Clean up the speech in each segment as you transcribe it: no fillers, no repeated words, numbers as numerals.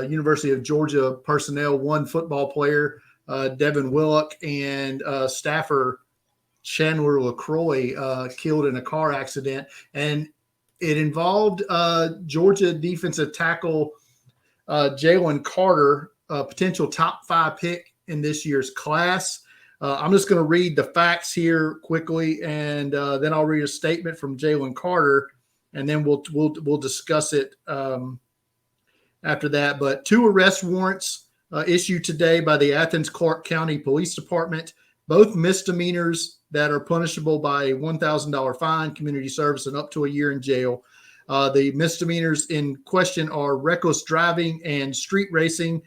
University of Georgia personnel, one football player, Devin Willock, and staffer Chandler LaCroix killed in a car accident. And it involved Georgia defensive tackle Jalen Carter, a potential top 5 pick in this year's class. I'm just going to read the facts here quickly, and then I'll read a statement from Jalen Carter, and then we'll discuss it after that. But 2 arrest warrants issued today by the Athens-Clarke County Police Department, both misdemeanors that are punishable by a $1,000 fine, community service, and up to a year in jail. The misdemeanors in question are reckless driving and street racing.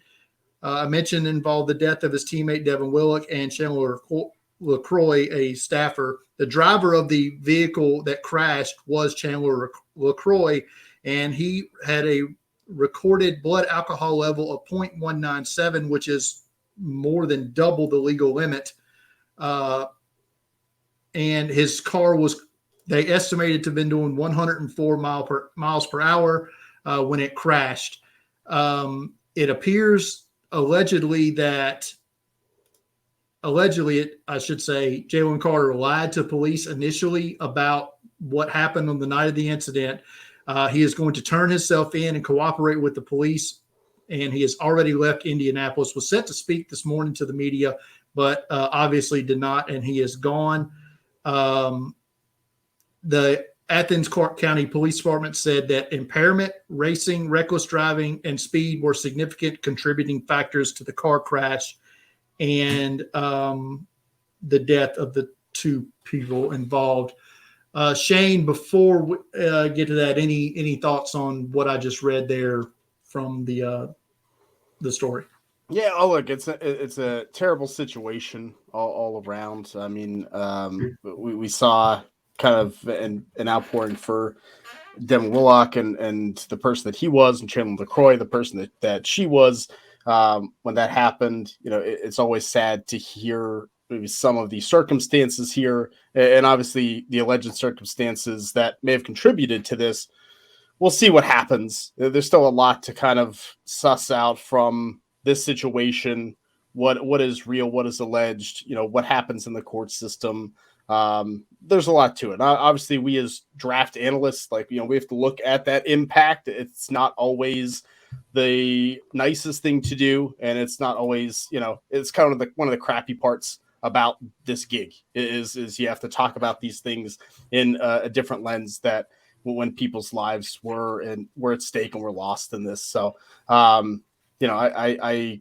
I mentioned involved the death of his teammate Devin Willock and Chandler LaCroix, a staffer. The driver of the vehicle that crashed was Chandler LaCroix, and he had a recorded blood alcohol level of 0.197, which is more than double the legal limit. And his car was, they estimated to have been doing 104 miles per hour when it crashed. It appears allegedly, Jalen Carter lied to police initially about what happened on the night of the incident. He is going to turn himself in and cooperate with the police, and he has already left Indianapolis. Was set to speak this morning to the media, but obviously did not, and he is gone. The Athens-Clarke County Police Department said that impairment, racing, reckless driving, and speed were significant contributing factors to the car crash and the death of the 2 people involved. Shane, before we get to that, any thoughts on what I just read there from the story? Yeah, look, it's a terrible situation all around. I mean, we saw kind of an outpouring for Devin Willock and the person that he was, and Chandler LaCroix, the person that she was. When that happened, it's always sad to hear maybe some of the circumstances here, and obviously the alleged circumstances that may have contributed to this. We'll see what happens. There's still a lot to kind of suss out from this situation. What is real? What is alleged? What happens in the court system? There's a lot to it. Obviously, we as draft analysts, we have to look at that impact. It's not always the nicest thing to do, and it's not always, it's kind of one of the crappy parts about this gig is you have to talk about these things in a different lens, that when people's lives were at stake and were lost in this. So, I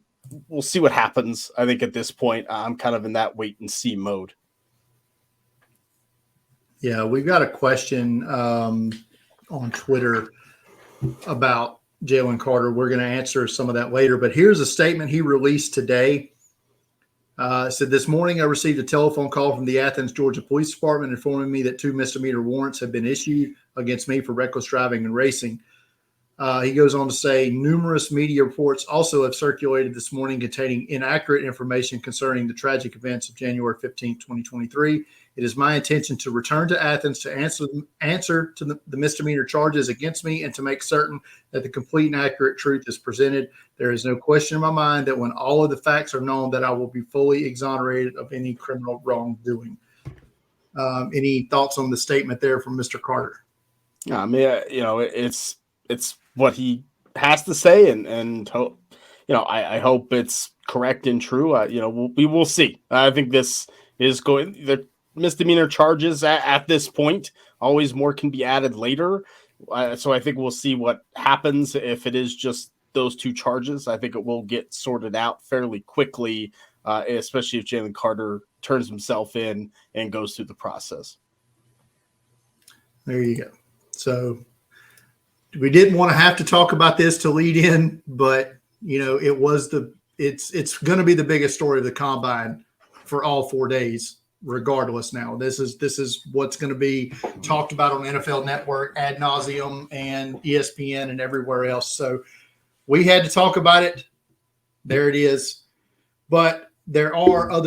we'll see what happens. I think at this point, I'm kind of in that wait and see mode. Yeah, we've got a question on Twitter about Jalen Carter. We're going to answer some of that later, but here's a statement he released today. Said, this morning I received a telephone call from the Athens, Georgia Police Department informing me that 2 misdemeanor warrants have been issued against me for reckless driving and racing. He goes on to say, numerous media reports also have circulated this morning containing inaccurate information concerning the tragic events of January 15, 2023. It is my intention to return to Athens to answer to the misdemeanor charges against me and to make certain that the complete and accurate truth is presented. There is no question in my mind that when all of the facts are known, that I will be fully exonerated of any criminal wrongdoing. Any thoughts on the statement there from Mr. Carter? I mean, it's what he has to say, and hope, I hope it's correct and true. We will see. I think this is going the misdemeanor charges at this point. Always more can be added later. So I think we'll see what happens if it is just those 2 charges. I think it will get sorted out fairly quickly, especially if Jalen Carter turns himself in and goes through the process. There you go. So we didn't want to have to talk about this to lead in, but it's going to be the biggest story of the combine for all 4 days, regardless. Now this is what's going to be talked about on NFL Network ad nauseum and ESPN and everywhere else. So we had to talk about it. There it is. But there are other